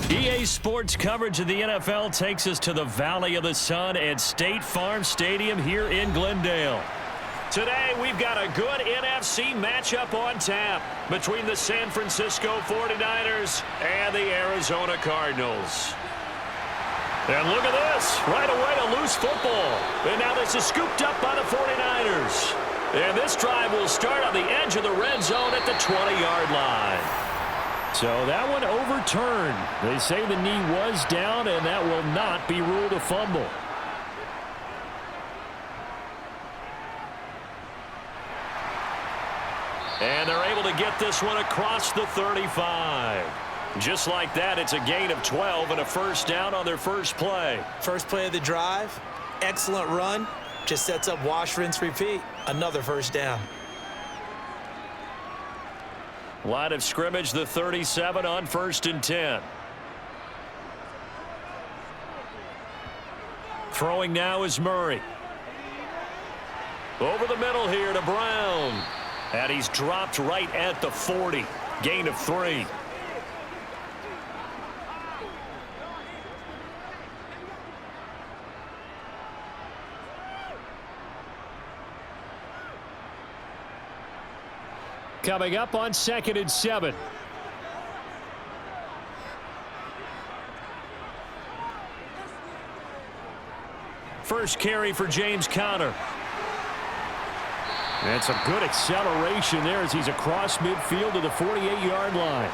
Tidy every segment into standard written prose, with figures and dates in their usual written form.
EA Sports coverage of the NFL takes us to the Valley of the Sun at State Farm Stadium here in Glendale. Today, we've got a good NFC matchup on tap between the San Francisco 49ers and the Arizona Cardinals. And look at this. Right away, a loose football. And now this is scooped up by the 49ers. And this drive will start on the edge of the red zone at the 20-yard line. So that one overturned. They say the knee was down, and that will not be ruled a fumble. And they're able to get this one across the 35. Just like that, it's a gain of 12 and a first down on their first play. First play of the drive, excellent run. Just sets up wash, rinse, repeat. Another first down. Line of scrimmage, the 37 on 1st and 10. Throwing now is Murray. Over the middle here to Brown. And he's dropped right at the 40. Gain of 3. Coming up on 2nd and 7. First carry for James Conner. And some good acceleration there as he's across midfield to the 48-yard line.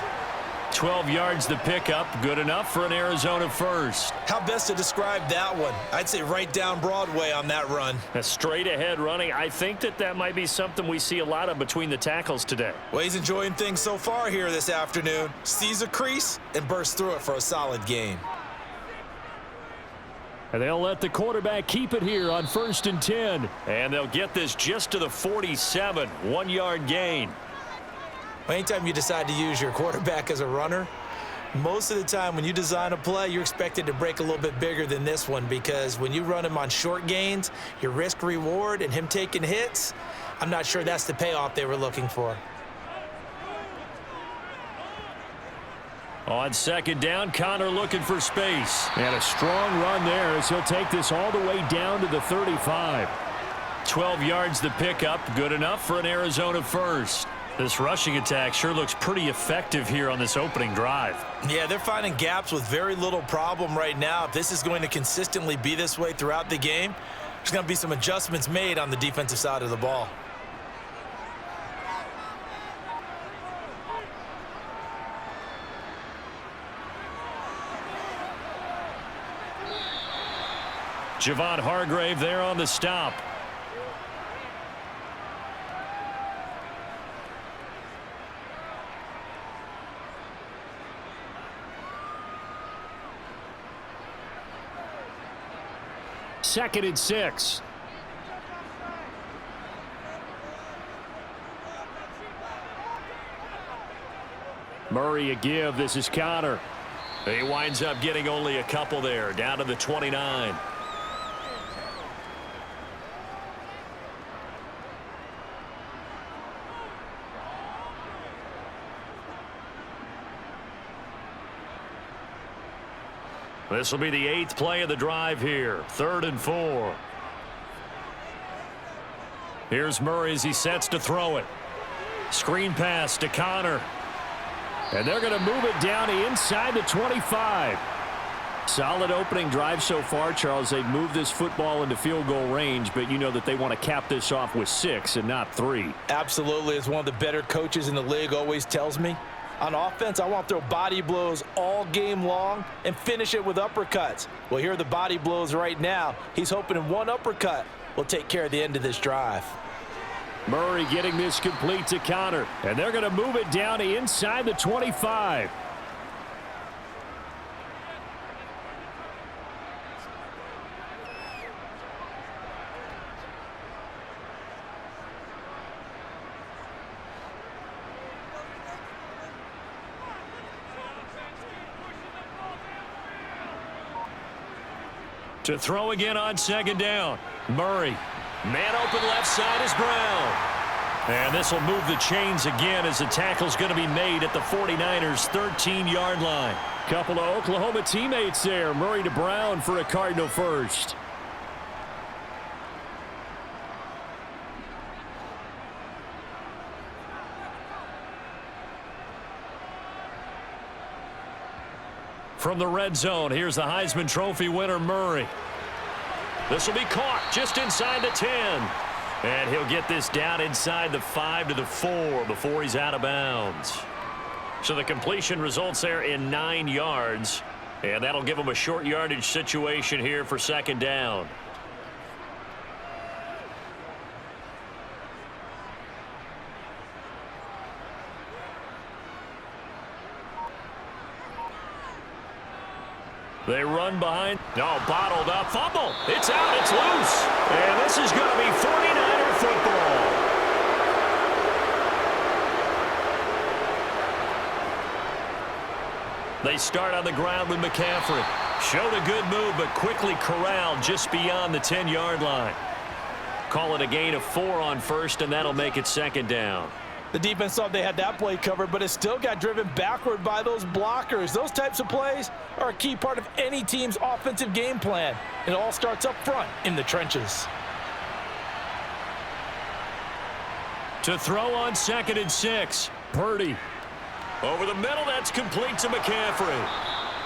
12 yards the pickup. Good enough for an Arizona first. How best to describe that one? I'd say right down Broadway on that run. A straight ahead running. I think that might be something we see a lot of between the tackles today. Well, he's enjoying things so far here this afternoon. Sees a crease and bursts through it for a solid gain. And they'll let the quarterback keep it here on 1st and 10. And they'll get this just to the 47. 1-yard gain. Anytime you decide to use your quarterback as a runner, most of the time when you design a play, you're expected to break a little bit bigger than this one, because when you run him on short gains, your risk-reward and him taking hits, I'm not sure that's the payoff they were looking for. On 2nd down, Conner looking for space. And a strong run there as he'll take this all the way down to the 35. 12 yards the pickup. Good enough for an Arizona first. This rushing attack sure looks pretty effective here on this opening drive. Yeah, they're finding gaps with very little problem right now. If this is going to consistently be this way throughout the game, there's going to be some adjustments made on the defensive side of the ball. Javon Hargrave there on the stop. Second and 6. Murray a give. This is Conner. He winds up getting only a couple there, down to the 29. This will be the 8th play of the drive here. 3rd and 4. Here's Murray as he sets to throw it. Screen pass to Conner. And they're going to move it down inside the 25. Solid opening drive so far, Charles. They've moved this football into field goal range, but you know that they want to cap this off with 6 and not 3. Absolutely. As one of the better coaches in the league always tells me, on offense, I want to throw body blows all game long and finish it with uppercuts. Well, here are the body blows right now. He's hoping in one uppercut will take care of the end of this drive. Murray getting this complete to Conner. And they're going to move it down to inside the 25. To throw again on 2nd down. Murray. Man open left side is Brown. And this will move the chains again as the tackle's going to be made at the 49ers' 13-yard line. Couple of Oklahoma teammates there. Murray to Brown for a Cardinal first. From the red zone, here's the Heisman Trophy winner, Murray. This will be caught just inside the 10. And he'll get this down inside the 5 to the 4 before he's out of bounds. So the completion results there in 9 yards. And that'll give him a short yardage situation here for second down. They run behind. No, bottled up. Fumble. It's out. It's loose. And this is going to be 49er football. They start on the ground with McCaffrey. Showed a good move, but quickly corralled just beyond the 10-yard line. Call it a gain of 4 on first, and that'll make it second down. The defense thought they had that play covered, but it still got driven backward by those blockers. Those types of plays are a key part of any team's offensive game plan. It all starts up front in the trenches. To throw on 2nd and 6, Purdy. Over the middle, that's complete to McCaffrey.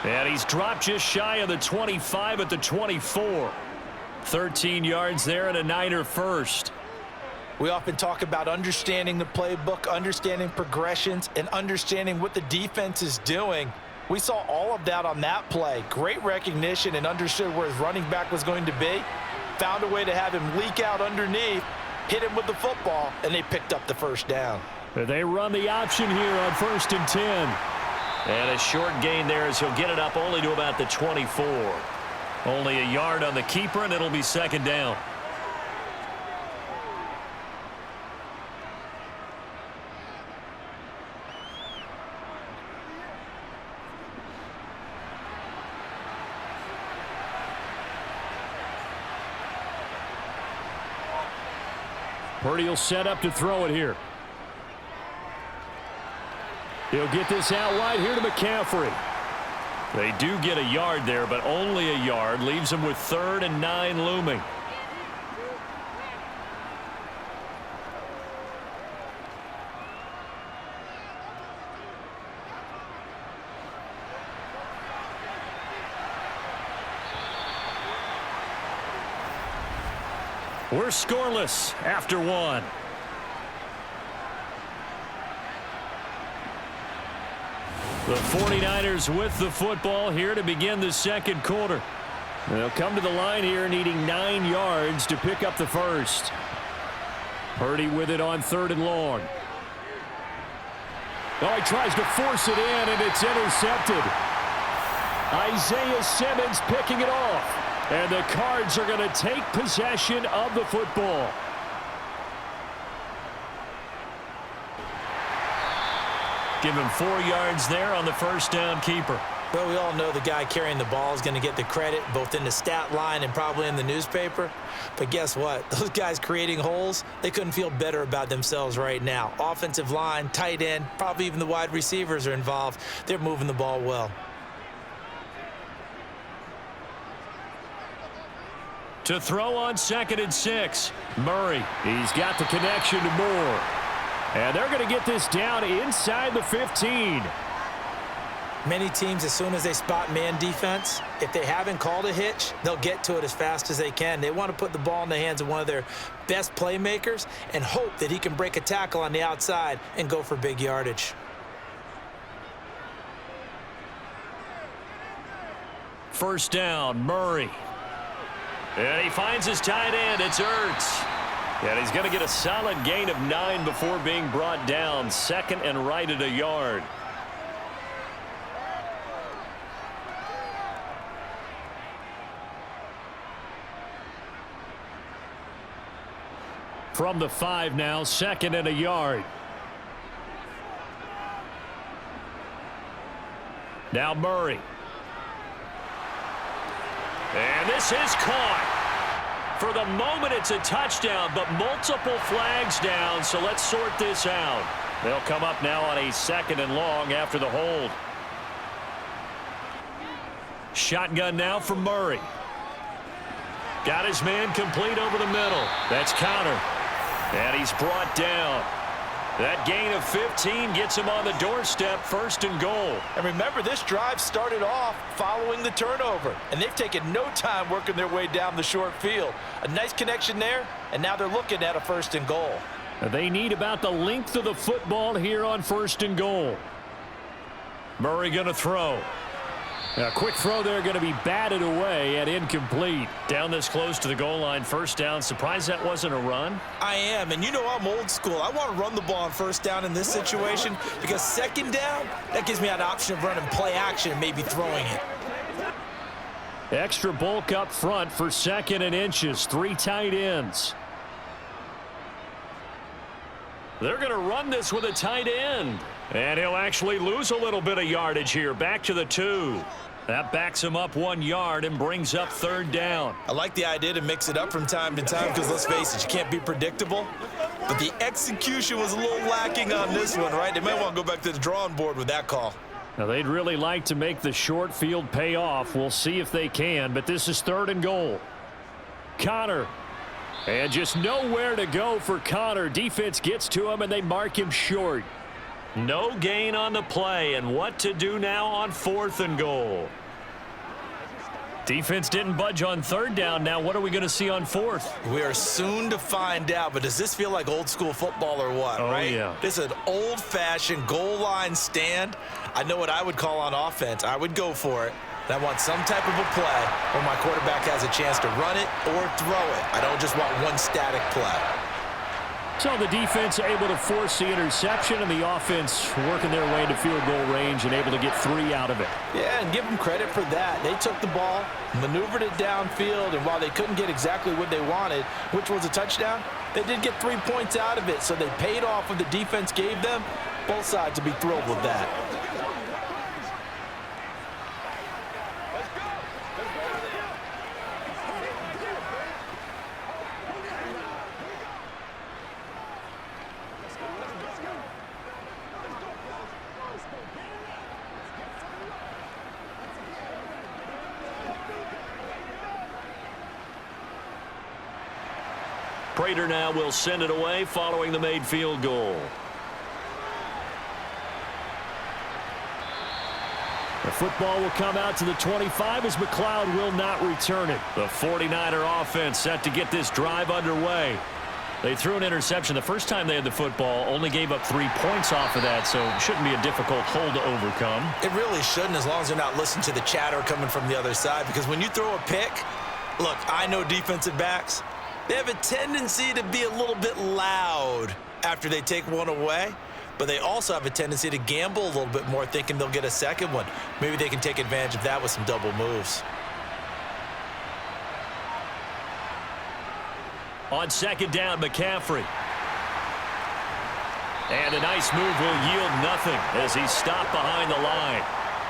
And he's dropped just shy of the 25 at the 24. 13 yards there and a Niner first. We often talk about understanding the playbook, understanding progressions, and understanding what the defense is doing. We saw all of that on that play. Great recognition and understood where his running back was going to be. Found a way to have him leak out underneath, hit him with the football, and they picked up the first down. They run the option here on 1st and 10. And a short gain there as he'll get it up only to about the 24. Only a yard on the keeper, and it'll be second down. Purdy will set up to throw it here. He'll get this out wide here to McCaffrey. They do get a yard there, but only a yard. Leaves them with 3rd and 9 looming. We're scoreless after 1. The 49ers with the football here to begin the second quarter. They'll come to the line here needing 9 yards to pick up the first. Purdy with it on 3rd and long. Oh, he tries to force it in, and it's intercepted. Isaiah Simmons picking it off. And the Cards are going to take possession of the football. Give him 4 yards there on the first down keeper. Well, we all know the guy carrying the ball is going to get the credit both in the stat line and probably in the newspaper. But guess what? Those guys creating holes, they couldn't feel better about themselves right now. Offensive line, tight end, probably even the wide receivers are involved. They're moving the ball well. To throw on 2nd and 6, Murray. He's got the connection to Moore. And they're going to get this down inside the 15. Many teams, as soon as they spot man defense, if they haven't called a hitch, they'll get to it as fast as they can. They want to put the ball in the hands of one of their best playmakers and hope that he can break a tackle on the outside and go for big yardage. First down, Murray. And he finds his tight end. It's Ertz. And he's going to get a solid gain of 9 before being brought down. 2nd and right at a yard. From the 5 now, 2nd and a yard. Now Murray. And this is caught. For the moment, it's a touchdown, but multiple flags down, so let's sort this out. They'll come up now on a 2nd and long after the hold. Shotgun now for Murray. Got his man complete over the middle. That's Connor. And he's brought down. That gain of 15 gets him on the doorstep, 1st and goal. And remember, this drive started off following the turnover, and they've taken no time working their way down the short field. A nice connection there, and now they're looking at a 1st and goal. They need about the length of the football here on 1st and goal. Murray going to throw. A quick throw there, going to be batted away and incomplete. Down this close to the goal line, 1st down. Surprised that wasn't a run? I am, and you know I'm old school. I want to run the ball on 1st down in this situation because 2nd down, that gives me an option of running play action and maybe throwing it. Extra bulk up front for 2nd and inches. 3 tight ends. They're going to run this with a tight end. And he'll actually lose a little bit of yardage here. Back to the 2. That backs him up 1 yard and brings up 3rd down. I like the idea to mix it up from time to time because, let's face it, you can't be predictable. But the execution was a little lacking on this one, right? They might want to go back to the drawing board with that call. Now, they'd really like to make the short field pay off. We'll see if they can, but this is 3rd and goal. Connor. And just nowhere to go for Connor. Defense gets to him, and they mark him short. No gain on the play, and what to do now on 4th and goal. Defense didn't budge on 3rd down. Now what are we going to see on 4th? We are soon to find out, but does this feel like old school football or what, right? Yeah. This is an old-fashioned goal line stand. I know what I would call on offense. I would go for it. And I want some type of a play where my quarterback has a chance to run it or throw it. I don't just want one static play. So the defense able to force the interception, and the offense working their way to field goal range and able to get 3 out of it. Yeah, and give them credit for that. They took the ball, maneuvered it downfield, and while they couldn't get exactly what they wanted, which was a touchdown, they did get 3 points out of it, so they paid off what the defense gave them. Both sides will be thrilled with that. Prater now will send it away following the made field goal. The football will come out to the 25 as McLeod will not return it. The 49er offense set to get this drive underway. They threw an interception the first time they had the football, only gave up 3 points off of that, so it shouldn't be a difficult hole to overcome. It really shouldn't, as long as they're not listening to the chatter coming from the other side, because when you throw a pick, look, I know defensive backs, they have a tendency to be a little bit loud after they take one away, but they also have a tendency to gamble a little bit more, thinking they'll get a second one. Maybe they can take advantage of that with some double moves. On 2nd down, McCaffrey. And a nice move will yield nothing as he's stopped behind the line.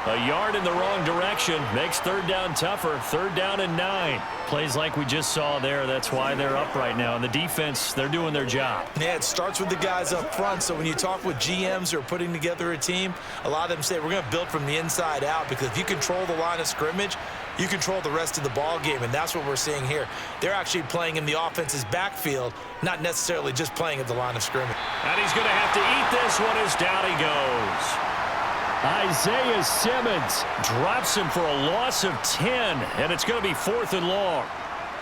A yard in the wrong direction makes 3rd down tougher. 3rd down and 9. Plays like we just saw there. That's why they're up right now. And the defense, they're doing their job. Yeah, it starts with the guys up front. So when you talk with GMs who are putting together a team, a lot of them say we're going to build from the inside out, because if you control the line of scrimmage, you control the rest of the ball game, and that's what we're seeing here. They're actually playing in the offense's backfield, not necessarily just playing at the line of scrimmage. And he's going to have to eat this one as down he goes. Isaiah Simmons drops him for a loss of 10, and it's going to be 4th and long.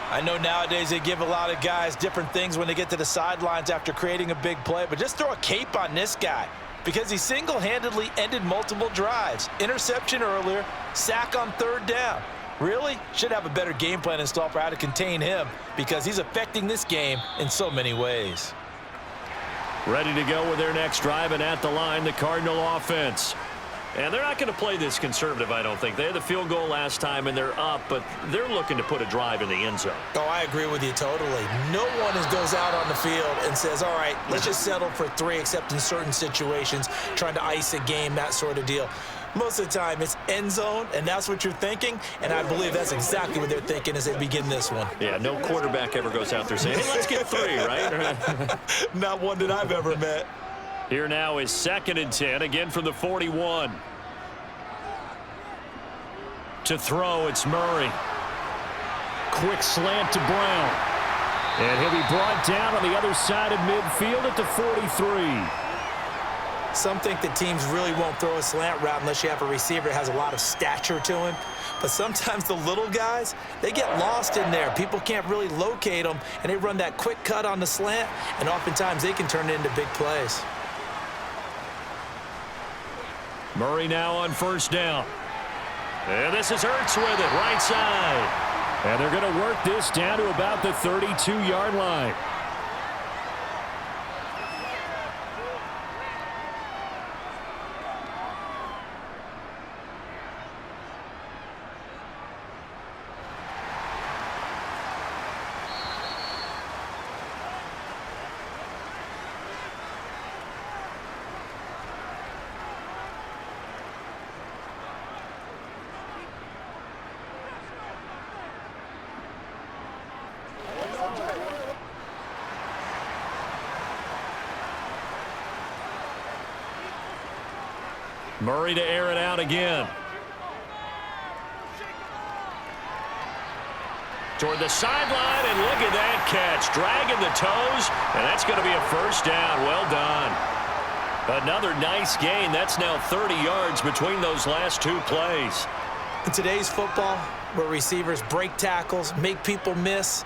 I know nowadays they give a lot of guys different things when they get to the sidelines after creating a big play, but just throw a cape on this guy, because he single-handedly ended multiple drives. Interception earlier, sack on 3rd down. Really should have a better game plan installed for how to contain him, because he's affecting this game in so many ways. Ready to go with their next drive, and at the line, the Cardinal offense. And they're not going to play this conservative, I don't think. They had the field goal last time, and they're up, but they're looking to put a drive in the end zone. Oh, I agree with you totally. No one goes out on the field and says, all right, let's just settle for 3, except in certain situations, trying to ice a game, that sort of deal. Most of the time, it's end zone, and that's what you're thinking, and I believe that's exactly what they're thinking as they begin this one. Yeah, no quarterback ever goes out there saying, hey, let's get 3, right? Not one that I've ever met. Here now is 2nd and 10, again from the 41. To throw, it's Murray. Quick slant to Brown. And he'll be brought down on the other side of midfield at the 43. Some think that teams really won't throw a slant route unless you have a receiver that has a lot of stature to him. But sometimes the little guys, they get lost in there. People can't really locate them, and they run that quick cut on the slant, and oftentimes they can turn it into big plays. Murray now on 1st down. And this is Ertz with it, right side. And they're going to work this down to about the 32-yard line. Murray to air it out again. Toward the sideline, and look at that catch. Dragging the toes, and that's going to be a 1st down. Well done. Another nice gain. That's now 30 yards between those last 2 plays. In today's football, where receivers break tackles, make people miss,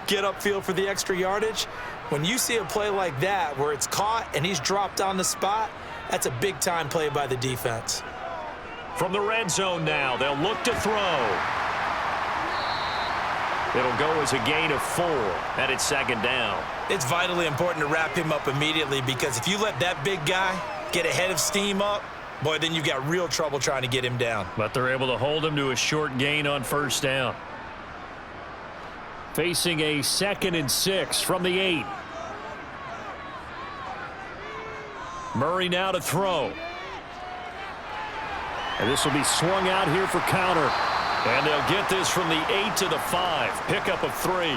get upfield for the extra yardage, when you see a play like that where it's caught and he's dropped on the spot, that's a big-time play by the defense. From the red zone now, they'll look to throw. It'll go as a gain of 4, and it's 2nd down. It's vitally important to wrap him up immediately, because if you let that big guy get ahead of steam up, boy, then you've got real trouble trying to get him down. But they're able to hold him to a short gain on 1st down. Facing a 2nd and 6 from the 8. Murray now to throw. And this will be swung out here for counter. And they'll get this from the 8 to the 5. Pickup of 3.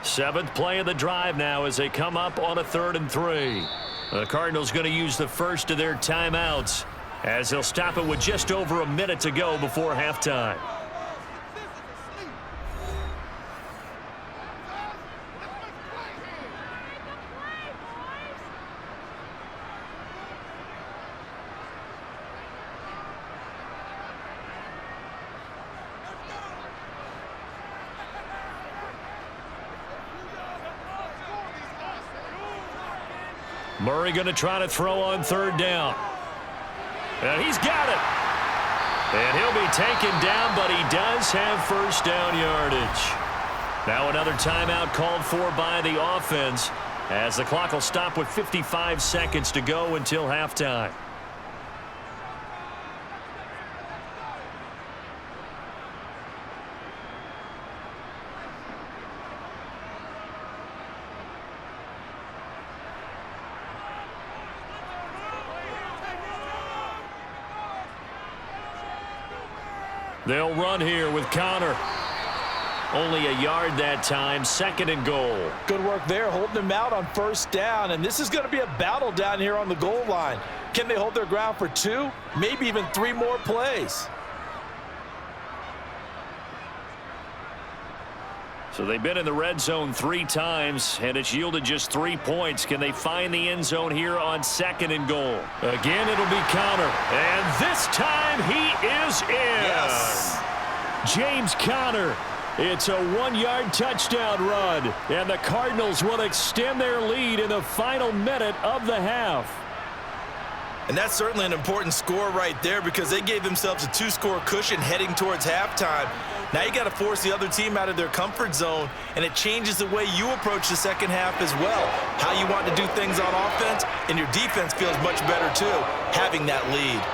Seventh play of the drive now as they come up on a 3rd and 3. The Cardinals going to use the first of their timeouts, as they'll stop it with just over a minute to go before halftime. Murray going to try to throw on 3rd down. And he's got it. And he'll be taken down, but he does have 1st down yardage. Now another timeout called for by the offense, as the clock will stop with 55 seconds to go until halftime. They'll run here with Connor. Only a yard that time, 2nd and goal. Good work there, holding them out on 1st down, and this is going to be a battle down here on the goal line. Can they hold their ground for 2, maybe even 3 more plays? So they've been in the red zone 3 times, and it's yielded just 3 points. Can they find the end zone here on 2nd and goal? Again, it'll be Connor. And this time he is in. Yes. James Conner. It's a 1-yard touchdown run, and the Cardinals will extend their lead in the final minute of the half. And that's certainly an important score right there, because they gave themselves a 2-score cushion heading towards halftime. Now you got to force the other team out of their comfort zone, and it changes the way you approach the second half as well. How you want to do things on offense, and your defense feels much better too, having that lead.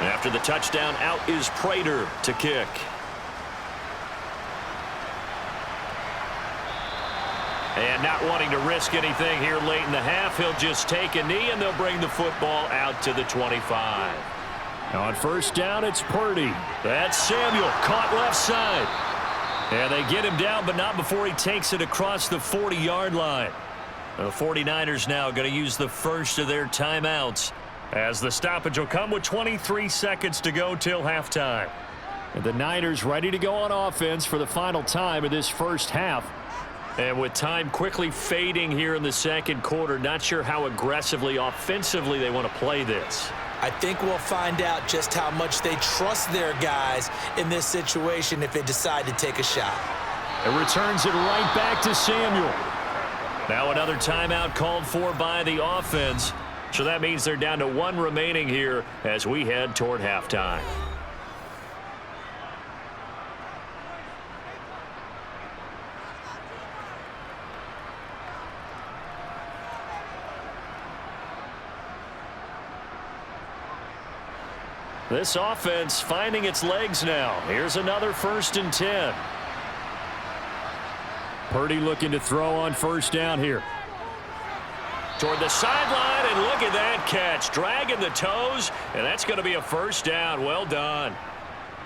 After the touchdown, out is Prater to kick. And not wanting to risk anything here late in the half, he'll just take a knee, and they'll bring the football out to the 25. On first down, it's Purdy. That's Samuel, caught left side. And they get him down, but not before he takes it across the 40-yard line. The 49ers now going to use the first of their timeouts, as the stoppage will come with 23 seconds to go till halftime. And the Niners ready to go on offense for the final time of this first half. And with time quickly fading here in the second quarter, not sure how aggressively, offensively they want to play this. I think we'll find out just how much they trust their guys in this situation if they decide to take a shot. It returns it right back to Samuel. Now another timeout called for by the offense. So that means they're down to one remaining here as we head toward halftime. This offense finding its legs now. Here's another 1st and 10. Purdy looking to throw on first down here. Toward the sideline, and look at that catch. Dragging the toes, and that's going to be a first down. Well done.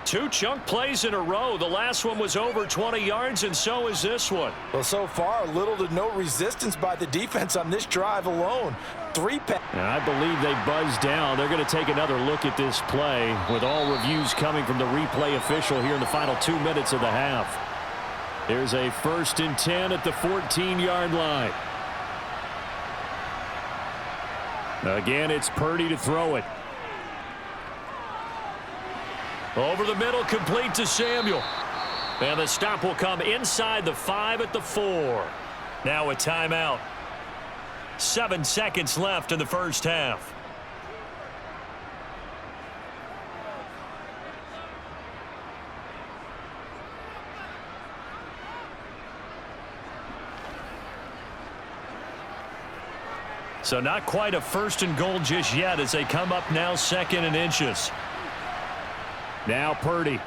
2 chunk plays in a row. The last one was over 20 yards, and so is this one. Well, so far, little to no resistance by the defense on this drive alone. 3 passes. I believe they buzzed down. They're going to take another look at this play, with all reviews coming from the replay official here in the final 2 minutes of the half. There's a 1st and 10 at the 14-yard line. Again, it's Purdy to throw it. Over the middle, complete to Samuel. And the stop will come inside the 5 at the 4. Now a timeout. 7 seconds left in the first half. So not quite a 1st and goal just yet as they come up now 2nd and inches. Now Purdy.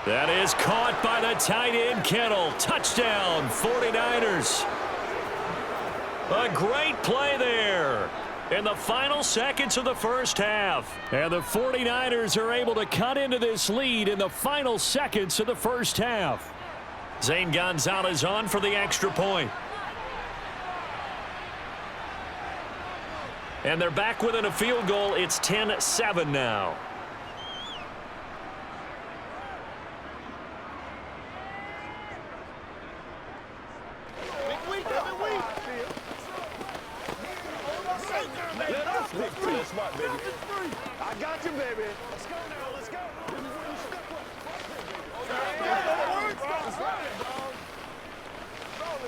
That is caught by the tight end Kittle. Touchdown, 49ers. A great play there in the final seconds of the first half. And the 49ers are able to cut into this lead in the final seconds of the first half. Zane Gonzalez on for the extra point. And they're back within a field goal. It's 10-7 now. I got you, baby. Let's go now. Let's go.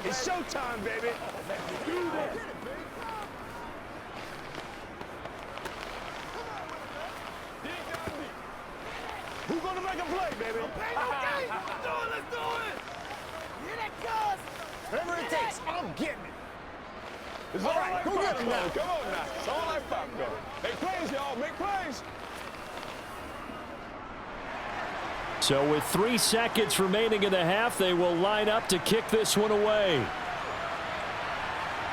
It's showtime, baby. Who's gonna make a play, baby? Let's do it. Here that goes. Whatever it takes, I'm getting it. It's all right. Go get it now. Come on now. It's all like popcorn. Make plays, y'all. Make plays. So with 3 seconds remaining in the half, they will line up to kick this one away.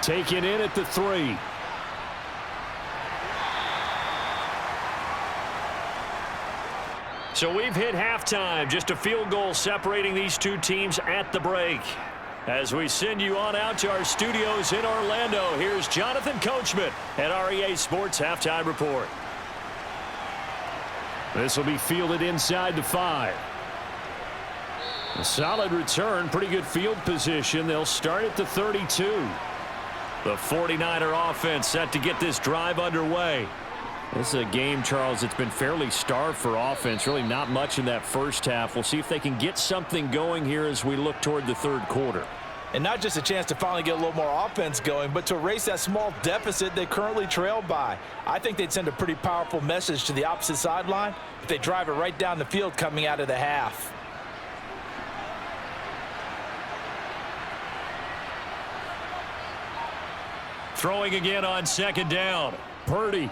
Taken in at the 3. So we've hit halftime. Just a field goal separating these two teams at the break. As we send you on out to our studios in Orlando, here's Jonathan Coachman at REA Sports Halftime Report. This will be fielded inside the 5. A solid return, pretty good field position. They'll start at the 32. The 49er offense set to get this drive underway. This is a game, Charles, that's been fairly starved for offense. Really not much in that first half. We'll see if they can get something going here as we look toward the third quarter. And not just a chance to finally get a little more offense going, but to erase that small deficit they currently trail by. I think they'd send a pretty powerful message to the opposite sideline if they drive it right down the field coming out of the half. Throwing again on second down. Purdy.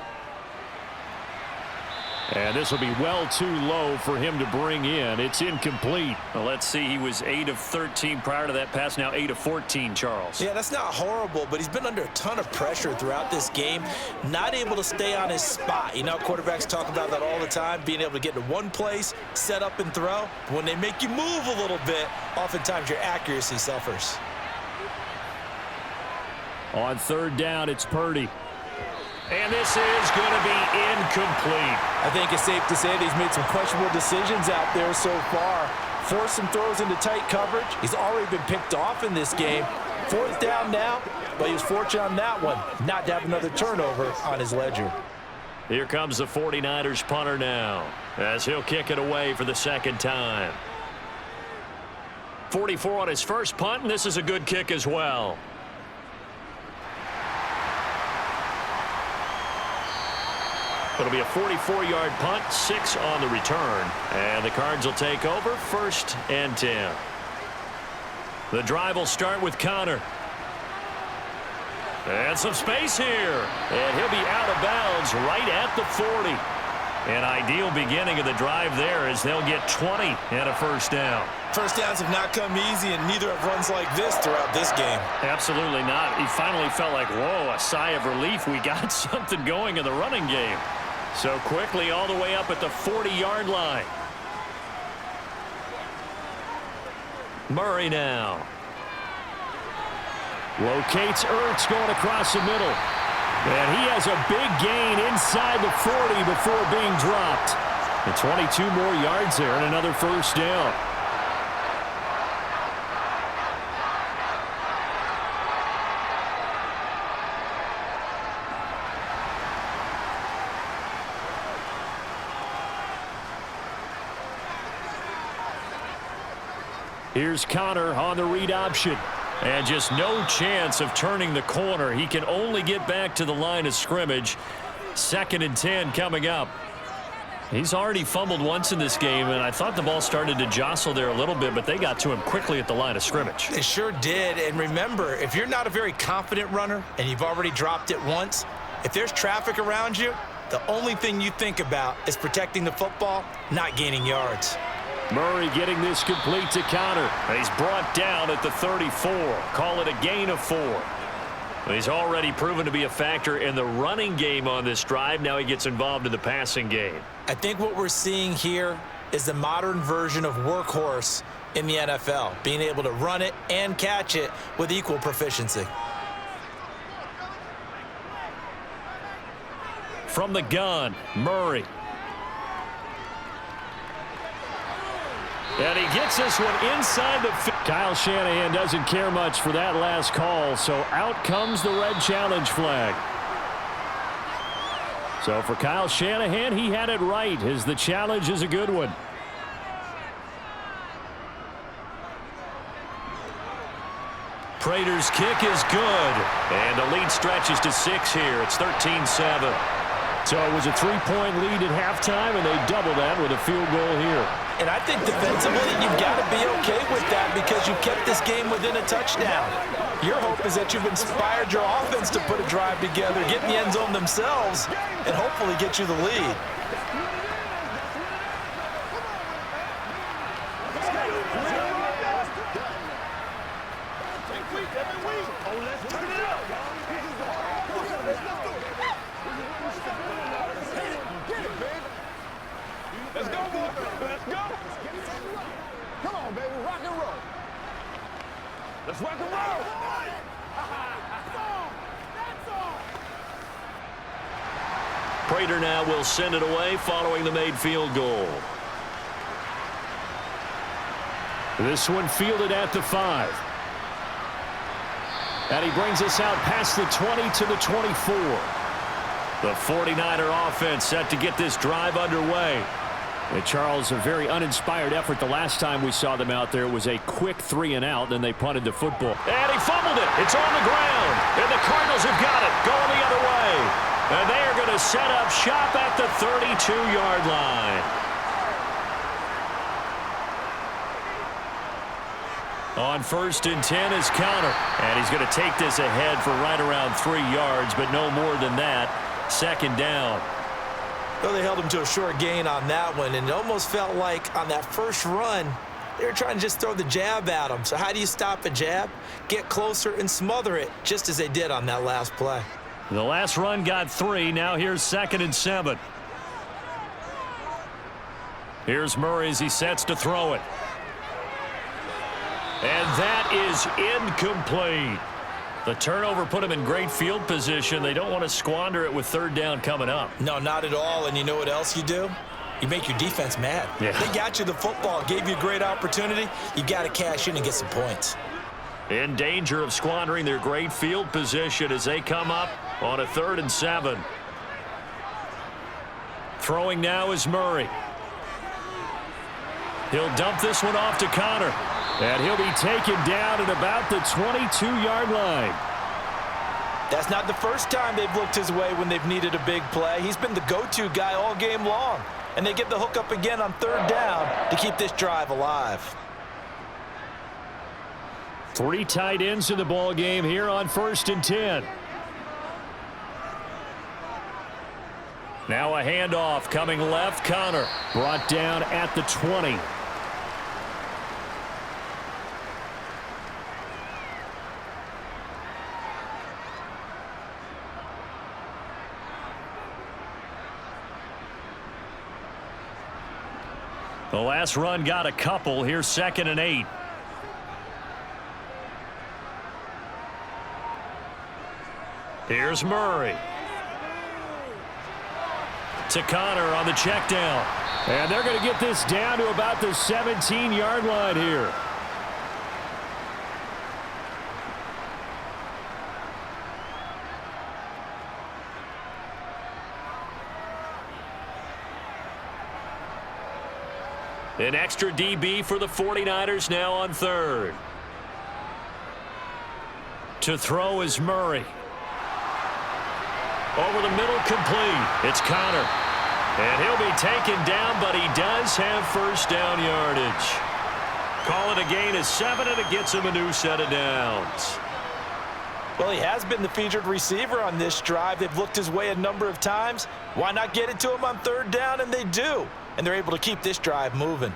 And this will be well too low for him to bring in. It's incomplete. Well, let's see. He was 8 of 13 prior to that pass. Now 8 of 14, Charles. Yeah, that's not horrible, but he's been under a ton of pressure throughout this game. Not able to stay on his spot. You know, quarterbacks talk about that all the time, being able to get to one place, set up and throw. When they make you move a little bit, oftentimes your accuracy suffers. On third down, it's Purdy. And this is going to be incomplete. I think it's safe to say that he's made some questionable decisions out there so far. Forced some throws into tight coverage. He's already been picked off in this game. Fourth down now, but he was fortunate on that one not to have another turnover on his ledger. Here comes the 49ers punter now as he'll kick it away for the second time. 44 on his first punt, and this is a good kick as well. It'll be a 44-yard punt, 6 on the return. And the Cards will take over, 1st and 10. The drive will start with Connor. And some space here. And he'll be out of bounds right at the 40. An ideal beginning of the drive there as they'll get 20 and a first down. First downs have not come easy, and neither have runs like this throughout this game. Absolutely not. He finally felt like, whoa, a sigh of relief. We got something going in the running game. So quickly all the way up at the 40-yard line. Murray now. Locates Ertz going across the middle. And he has a big gain inside the 40 before being dropped. And 22 more yards there and another first down. Here's Connor on the read option. And just no chance of turning the corner. He can only get back to the line of scrimmage. 2nd and 10 coming up. He's already fumbled once in this game, and I thought the ball started to jostle there a little bit, but they got to him quickly at the line of scrimmage. They sure did. And remember, if you're not a very confident runner and you've already dropped it once, if there's traffic around you, the only thing you think about is protecting the football, not gaining yards. Murray getting this complete to Connor. He's brought down at the 34. Call it a gain of 4. He's already proven to be a factor in the running game on this drive. Now he gets involved in the passing game. I think what we're seeing here is the modern version of workhorse in the NFL, being able to run it and catch it with equal proficiency. From the gun, Murray. And he gets this one inside the... Kyle Shanahan doesn't care much for that last call, so out comes the red challenge flag. So for Kyle Shanahan, he had it right, as the challenge is a good one. Prater's kick is good. And the lead stretches to 6 here. It's 13-7. So it was a 3-point lead at halftime, and they double that with a field goal here. And I think defensively, you've got to be okay with that because you kept this game within a touchdown. Your hope is that you've inspired your offense to put a drive together, get in the end zone themselves, and hopefully get you the lead. Let's go, boy. Let's go. Come on, baby. Rock and roll. Let's rock and roll. That's all. Prater now will send it away following the made field goal. This one fielded at the 5. And he brings us out past the 20 to the 24. The 49er offense set to get this drive underway. And Charles, a very uninspired effort the last time we saw them out there. It was a quick 3-and-out, then they punted the football. And he fumbled it. It's on the ground. And the Cardinals have got it, going the other way. And they are going to set up shop at the 32-yard line. On 1st and 10 is Connor. And he's going to take this ahead for right around 3 yards, but no more than that. 2nd down. Well, they held him to a short gain on that one, and it almost felt like on that first run, they were trying to just throw the jab at him. So how do you stop a jab? Get closer and smother it, just as they did on that last play. The last run got 3. Now here's 2nd and 7. Here's Murray as he sets to throw it. And that is incomplete. The turnover put him in great field position. They don't want to squander it with 3rd down coming up. No, not at all. And you know what else you do? You make your defense mad. Yeah. They got you the football, gave you a great opportunity. You got to cash in and get some points. In danger of squandering their great field position as they come up on a 3rd and 7. Throwing now is Murray. He'll dump this one off to Connor. And he'll be taken down at about the 22-yard line. That's not the first time they've looked his way when they've needed a big play. He's been the go-to guy all game long. And they get the hook up again on 3rd down to keep this drive alive. 3 tight ends in the ball game here on 1st and 10. Now a handoff coming left. Connor brought down at the 20. The last run got a couple. Here's 2nd and 8. Here's Murray. To Connor on the check down. And they're going to get this down to about the 17-yard line here. An extra DB for the 49ers now on 3rd. To throw is Murray. Over the middle, complete. It's Connor. And he'll be taken down, but he does have 1st down yardage. Call it a gain of 7, and it gets him a new set of downs. Well, he has been the featured receiver on this drive. They've looked his way a number of times. Why not get it to him on 3rd down? And they do. And they're able to keep this drive moving.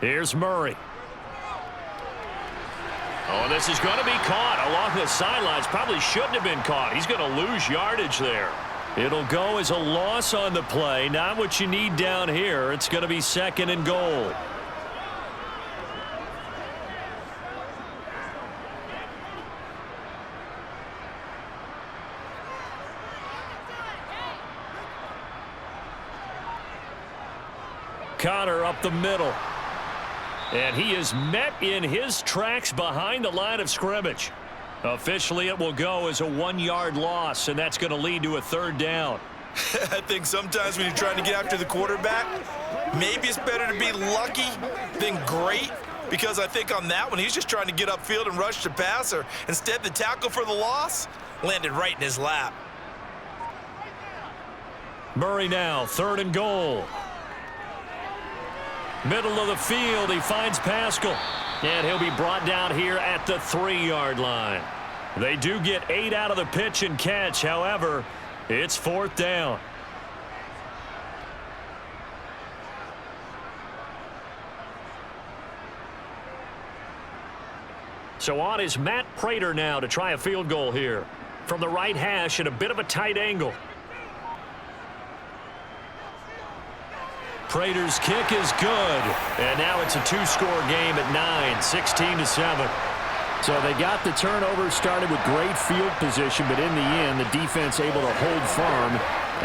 Here's Murray. Oh, this is going to be caught along the sidelines. Probably shouldn't have been caught. He's going to lose yardage there. It'll go as a loss on the play. Not what you need down here. It's going to be 2nd and goal. Connor up the middle. And he is met in his tracks behind the line of scrimmage. Officially, it will go as a 1-yard loss, and that's going to lead to a 3rd down. I think sometimes when you're trying to get after the quarterback, maybe it's better to be lucky than great, because I think on that one, he's just trying to get upfield and rush the passer. Instead, the tackle for the loss landed right in his lap. Murray now, 3rd and goal. Middle of the field, he finds Pascal. And he'll be brought down here at the 3-yard line. They do get 8 out of the pitch and catch. However, it's 4th down. So on is Matt Prater now to try a field goal here. From the right hash at a bit of a tight angle. Prater's kick is good. And now it's a 2-score game at 9, 16-7. So they got the turnover, started with great field position, but in the end, the defense able to hold firm,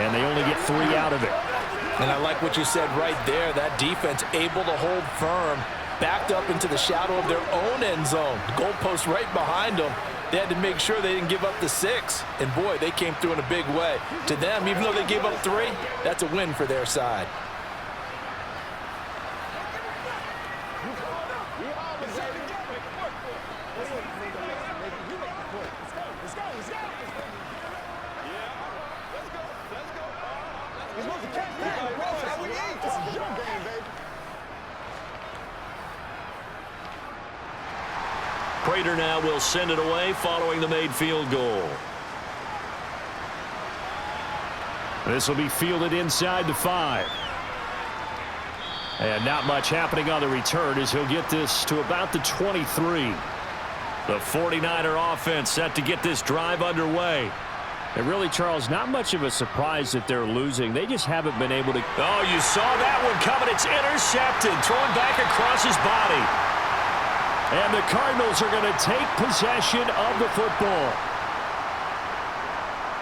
and they only get 3 out of it. And I like what you said right there. That defense able to hold firm, backed up into the shadow of their own end zone. The goalpost right behind them. They had to make sure they didn't give up the 6. And, boy, they came through in a big way. To them, even though they gave up 3, that's a win for their side. Prater now will send it away following the made field goal. This will be fielded inside the 5. And not much happening on the return as he'll get this to about the 23. The 49er offense set to get this drive underway. And really, Charles, not much of a surprise that they're losing. They just haven't been able to. Oh, you saw that one coming. It's intercepted. Thrown back across his body. And the Cardinals are going to take possession of the football.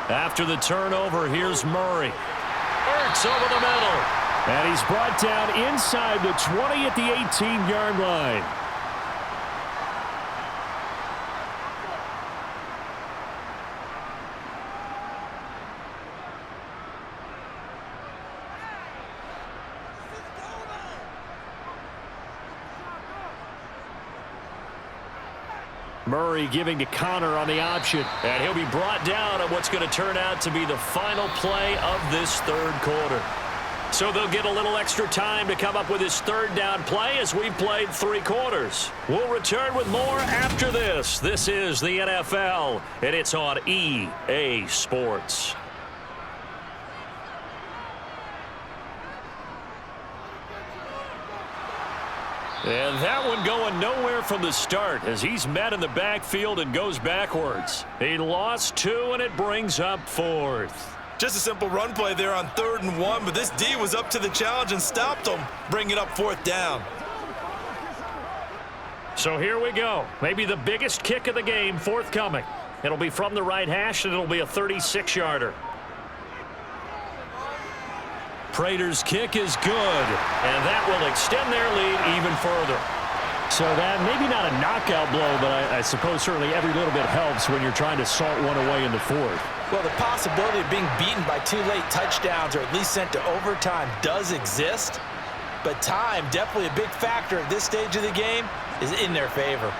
After the turnover, here's Murray. Ertz over the middle. And he's brought down inside the 20 at the 18-yard line. Murray giving to Connor on the option. And he'll be brought down on what's going to turn out to be the final play of this third quarter. So they'll get a little extra time to come up with his third down play as we've played 3 quarters. We'll return with more after this. This is the NFL, and it's on EA Sports. And that one going nowhere from the start as he's met in the backfield and goes backwards. He lost 2, and it brings up 4th. Just a simple run play there on 3rd and 1, but this D was up to the challenge and stopped him, bringing up 4th down. So here we go. Maybe the biggest kick of the game forthcoming. It'll be from the right hash, and it'll be a 36-yarder. Prater's kick is good, and that will extend their lead even further. So that maybe not a knockout blow, but I suppose certainly every little bit helps when you're trying to salt one away in the 4th. Well, the possibility of being beaten by 2 late touchdowns or at least sent to overtime does exist, but time, definitely a big factor at this stage of the game, is in their favor.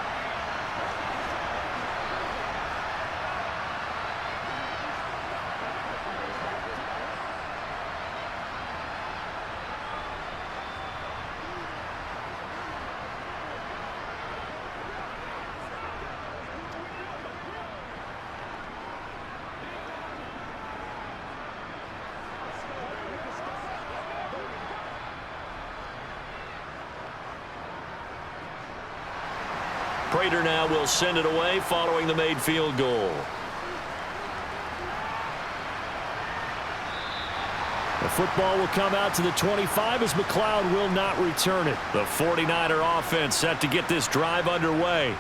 Prater now will send it away following the made field goal. The football will come out to the 25 as McLeod will not return it. The 49er offense set to get this drive underway.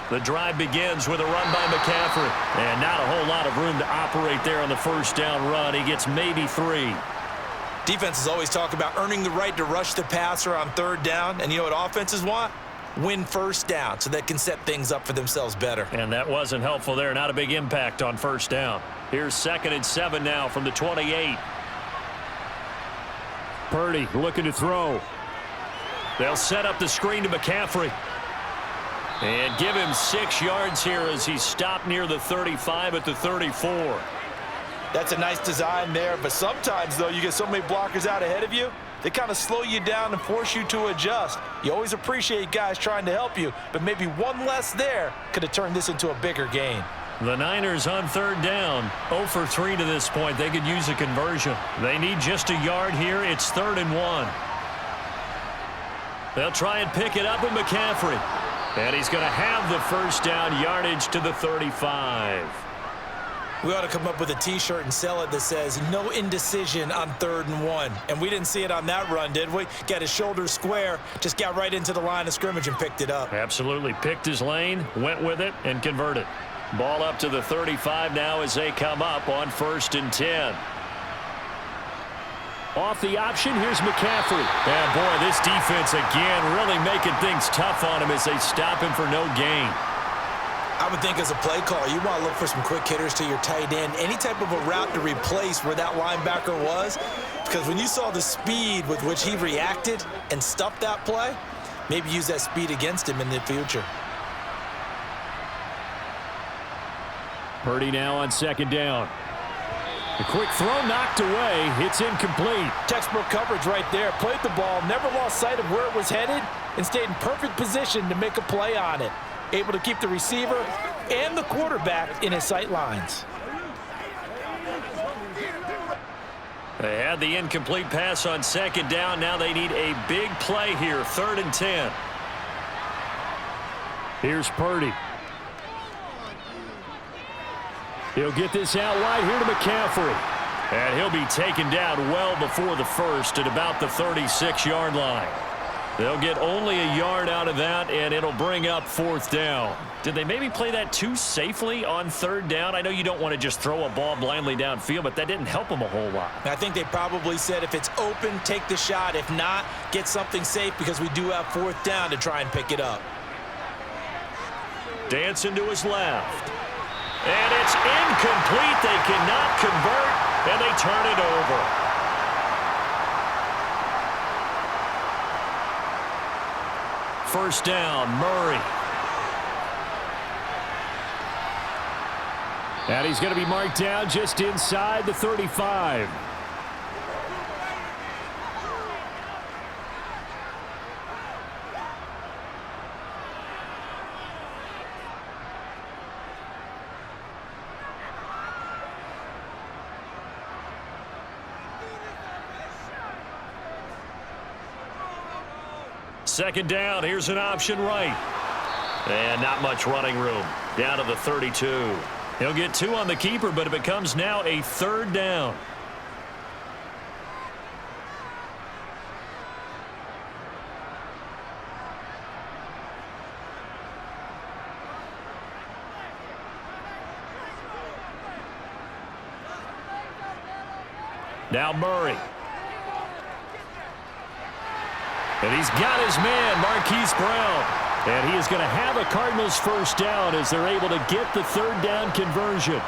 The drive begins with a run by McCaffrey. And not a whole lot of room to operate there on the first down run. He gets maybe 3. Defenses always talk about earning the right to rush the passer on 3rd down. And you know what offenses want? Win first down so they can set things up for themselves better. And that wasn't helpful there. Not a big impact on first down. Here's 2nd and 7 now from the 28. Purdy looking to throw. They'll set up the screen to McCaffrey. And give him 6 yards here as he's stopped near the 35 at the 34. That's a nice design there, but sometimes, though, you get so many blockers out ahead of you, they kind of slow you down and force you to adjust. You always appreciate guys trying to help you, but maybe one less there could have turned this into a bigger gain. The Niners on 3rd down, 0 for 3 to this point. They could use a conversion. They need just a yard here. It's 3rd and 1. They'll try and pick it up with McCaffrey. And he's going to have the first down yardage to the 35. We ought to come up with a T-shirt and sell it that says, no indecision on 3rd and 1. And we didn't see it on that run, did we? Got his shoulders square, just got right into the line of scrimmage and picked it up. Absolutely. Picked his lane, went with it, and converted. Ball up to the 35 now as they come up on 1st and 10. Off the option, here's McCaffrey. And, boy, this defense again really making things tough on him as they stop him for no gain. I would think as a play caller, you want to look for some quick hitters to your tight end, any type of a route to replace where that linebacker was, because when you saw the speed with which he reacted and stuffed that play, maybe use that speed against him in the future. Purdy now on 2nd down. The quick throw knocked away. It's incomplete. Textbook coverage right there. Played the ball, never lost sight of where it was headed, and stayed in perfect position to make a play on it. able to keep the receiver and the quarterback in his sight lines. They had the incomplete pass on second down. Now they need a big play here, 3rd and 10. Here's Purdy. He'll get this out wide here to McCaffrey. And he'll be taken down well before the first at about the 36-yard line. They'll get only a yard out of that, and it'll bring up 4th down. Did they maybe play that too safely on 3rd down? I know you don't want to just throw a ball blindly downfield, but that didn't help them a whole lot. I think they probably said if it's open, take the shot. If not, get something safe because we do have 4th down to try and pick it up. Dancing to his left. And it's incomplete. They cannot convert, and they turn it over. First down, Murray. And he's going to be marked down just inside the 35. Second down, here's an option right. And not much running room. Down to the 32. He'll get 2 on the keeper, but it becomes now a 3rd down. Now Murray. And he's got his man, Marquise Brown. And he is going to have a Cardinals first down as they're able to get the 3rd down conversion.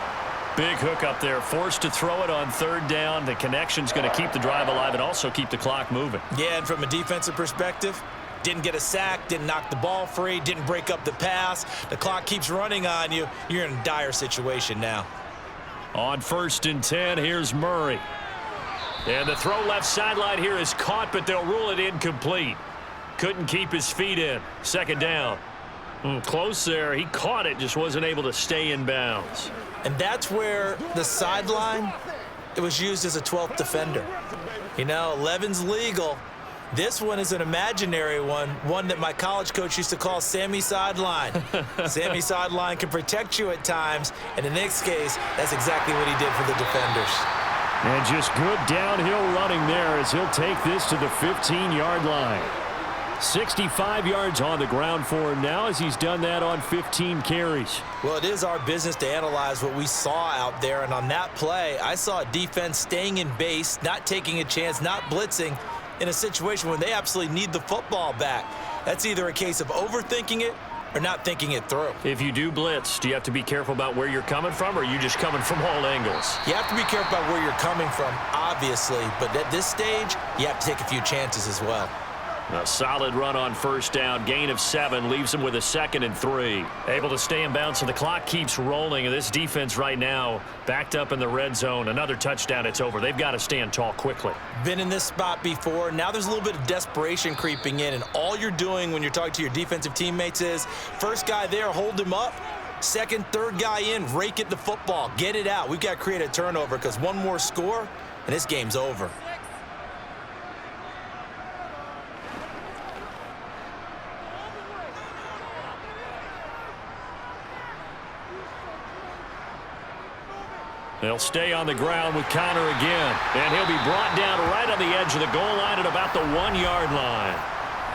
Big hook up there, forced to throw it on 3rd down. The connection's going to keep the drive alive and also keep the clock moving. Yeah, and from a defensive perspective, didn't get a sack, didn't knock the ball free, didn't break up the pass. The clock keeps running on you. You're in a dire situation now. On 1st and 10, here's Murray. And the throw left sideline here is caught, but they'll rule it incomplete. Couldn't keep his feet in. 2nd down. Close there. He caught it, just wasn't able to stay in bounds. And that's where the sideline, it was used as a 12th defender. You know, 11's legal. This one is an imaginary one that my college coach used to call Sammy Sideline. Sammy Sideline can protect you at times, and in this case, that's exactly what he did for the defenders. And just good downhill running there as he'll take this to the 15-yard line. 65 yards on the ground for him now as he's done that on 15 carries. Well, it is our business to analyze what we saw out there, and on that play, I saw a defense staying in base, not taking a chance, not blitzing in a situation when they absolutely need the football back. That's either a case of overthinking it or not thinking it through. If you do blitz, do you have to be careful about where you're coming from, or are you just coming from all angles? You have to be careful about where you're coming from, obviously, but at this stage, you have to take a few chances as well. A solid run on 1st down. Gain of 7 leaves him with a 2nd and 3. Able to stay in bounds, so the clock keeps rolling. And this defense right now backed up in the red zone. Another touchdown, it's over. They've got to stand tall quickly. Been in this spot before. Now there's a little bit of desperation creeping in, and all you're doing when you're talking to your defensive teammates is first guy there, hold him up. Second, third guy in, rake at the football. Get it out. We've got to create a turnover because one more score, and this game's over. They'll stay on the ground with Connor again. And he'll be brought down right on the edge of the goal line at about the 1-yard line.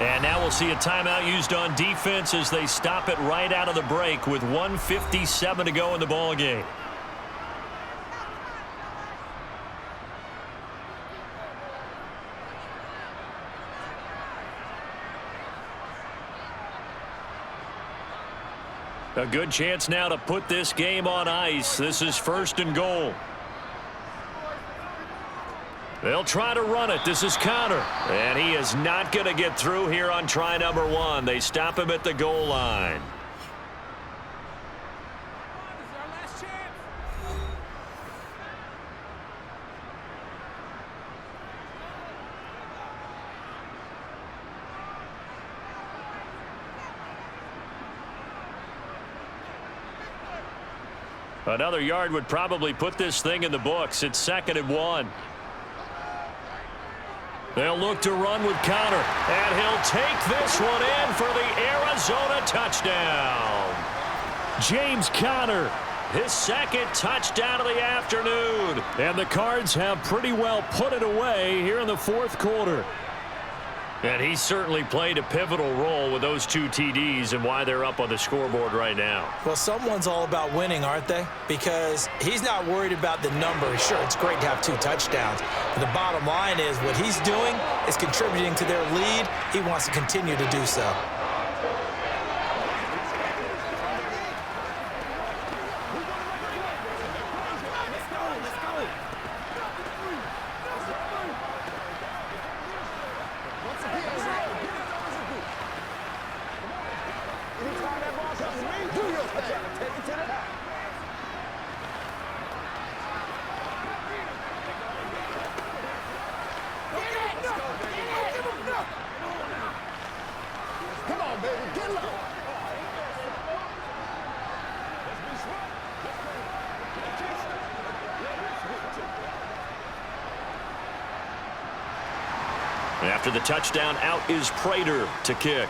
And now we'll see a timeout used on defense as they stop it right out of the break with 1:57 to go in the ballgame. A good chance now to put this game on ice. This is 1st and goal. They'll try to run it. This is Connor. And he is not going to get through here on try number 1. They stop him at the goal line. Another yard would probably put this thing in the books. It's 2nd and 1. They'll look to run with Connor, and he'll take this one in for the Arizona touchdown. James Conner, his 2nd touchdown of the afternoon. And the Cards have pretty well put it away here in the 4th quarter. And he certainly played a pivotal role with those 2 TDs and why they're up on the scoreboard right now. Well, someone's all about winning, aren't they? Because he's not worried about the number. Sure, it's great to have 2 touchdowns. But the bottom line is what he's doing is contributing to their lead. He wants to continue to do so. After the touchdown, out is Prater to kick.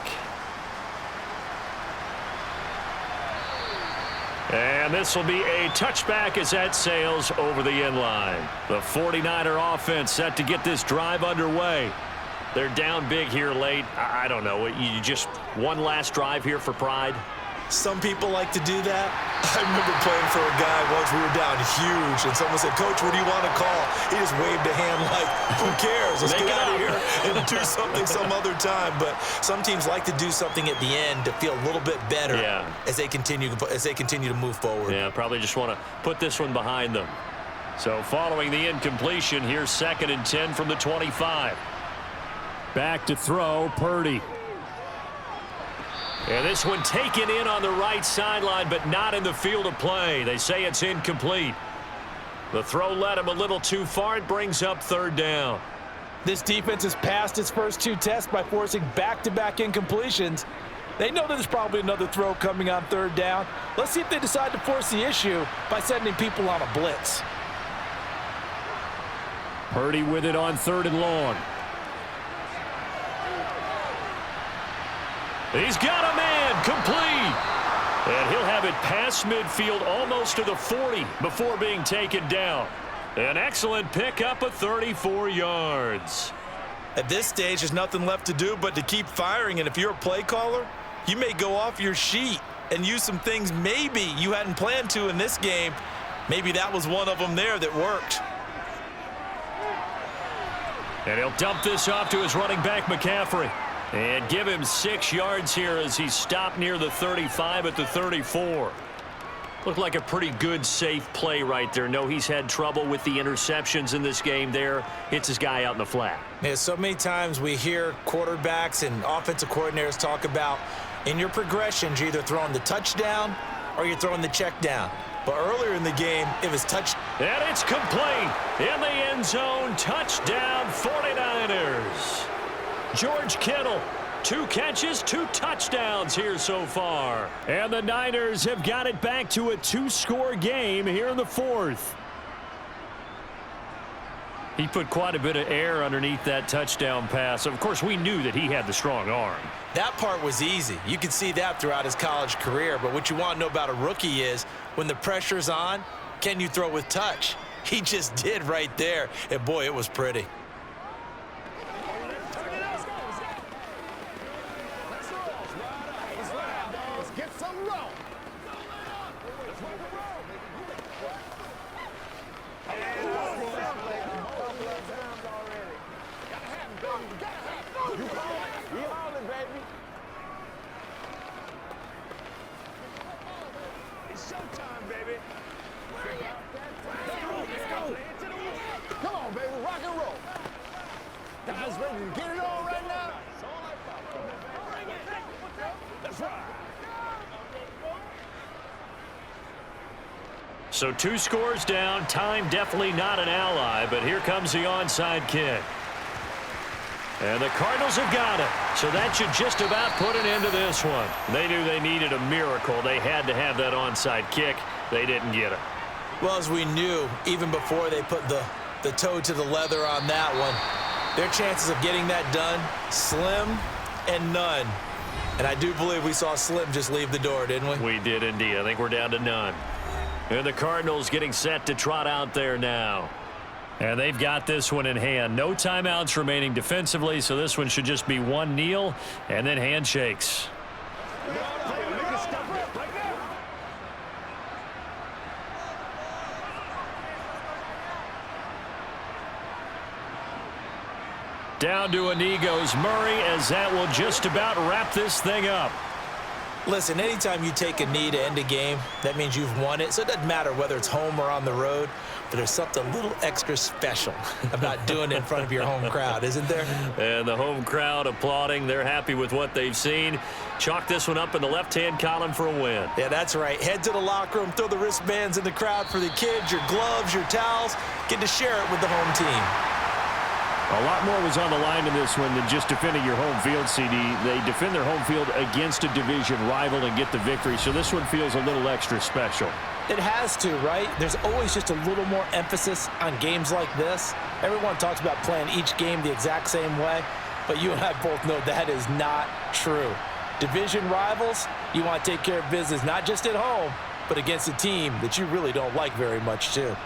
And this will be a touchback as that sails over the end line. The 49er offense set to get this drive underway. They're down big here late. I don't know. You just one last drive here for pride? Some people like to do that. I remember playing for a guy once. We were down huge, and someone said, "Coach, what do you want to call?" He just waved a hand like, "Who cares? Let's get out of here and do something some other time." But some teams like to do something at the end to feel a little bit better as they continue to move forward. Yeah, probably just want to put this one behind them. So following the incompletion, here's 2nd and 10 from the 25. Back to throw, Purdy. And this one taken in on the right sideline, but not in the field of play. They say it's incomplete. The throw led him a little too far. It brings up 3rd down. This defense has passed its first 2 tests by forcing back-to-back incompletions. They know that there's probably another throw coming on 3rd down. Let's see if they decide to force the issue by sending people on a blitz. Purdy with it on 3rd and long. He's got a man, complete. And he'll have it past midfield almost to the 40 before being taken down. An excellent pickup of 34 yards. At this stage, there's nothing left to do but to keep firing. And if you're a play caller, you may go off your sheet and use some things maybe you hadn't planned to in this game. Maybe that was one of them there that worked. And he'll dump this off to his running back, McCaffrey. And give him 6 yards here as he stopped near the 35 at the 34. Looked like a pretty good, safe play right there. No, he's had trouble with the interceptions in this game there. Hits his guy out in the flat. Yeah, so many times we hear quarterbacks and offensive coordinators talk about in your progressions, you're either throwing the touchdown or you're throwing the check down. But earlier in the game, it was touch. And it's complete in the end zone. Touchdown, 49ers. George Kittle, 2 catches, 2 touchdowns here so far. And the Niners have got it back to a 2-score game here in the 4th. He put quite a bit of air underneath that touchdown pass. Of course, we knew that he had the strong arm. That part was easy. You could see that throughout his college career. But what you want to know about a rookie is when the pressure's on, can you throw with touch? He just did right there. And, boy, it was pretty. So 2 scores down. Time definitely not an ally, but here comes the onside kick. And the Cardinals have got it. So that should just about put an end to this one. They knew they needed a miracle. They had to have that onside kick. They didn't get it. Well, as we knew, even before they put the toe to the leather on that one, their chances of getting that done, slim and none. And I do believe we saw Slim just leave the door, didn't we? We did indeed. I think we're down to none. And the Cardinals getting set to trot out there now. And they've got this one in hand. No timeouts remaining defensively, so this one should just be one kneel and then handshakes. Down to a knee goes Murray, as that will just about wrap this thing up. Listen, anytime you take a knee to end a game, that means you've won it. So it doesn't matter whether it's home or on the road, but there's something a little extra special about doing it in front of your home crowd, isn't there? And the home crowd applauding. They're happy with what they've seen. Chalk this one up in the left-hand column for a win. Yeah, that's right. Head to the locker room, throw the wristbands in the crowd for the kids, your gloves, your towels. Get to share it with the home team. A lot more was on the line in this one than just defending your home field, CD. They defend their home field against a division rival and get the victory, so this one feels a little extra special. It has to, right? There's always just a little more emphasis on games like this. Everyone talks about playing each game the exact same way, but you and I both know that is not true. Division rivals, you want to take care of business not just at home, but against a team that you really don't like very much, too.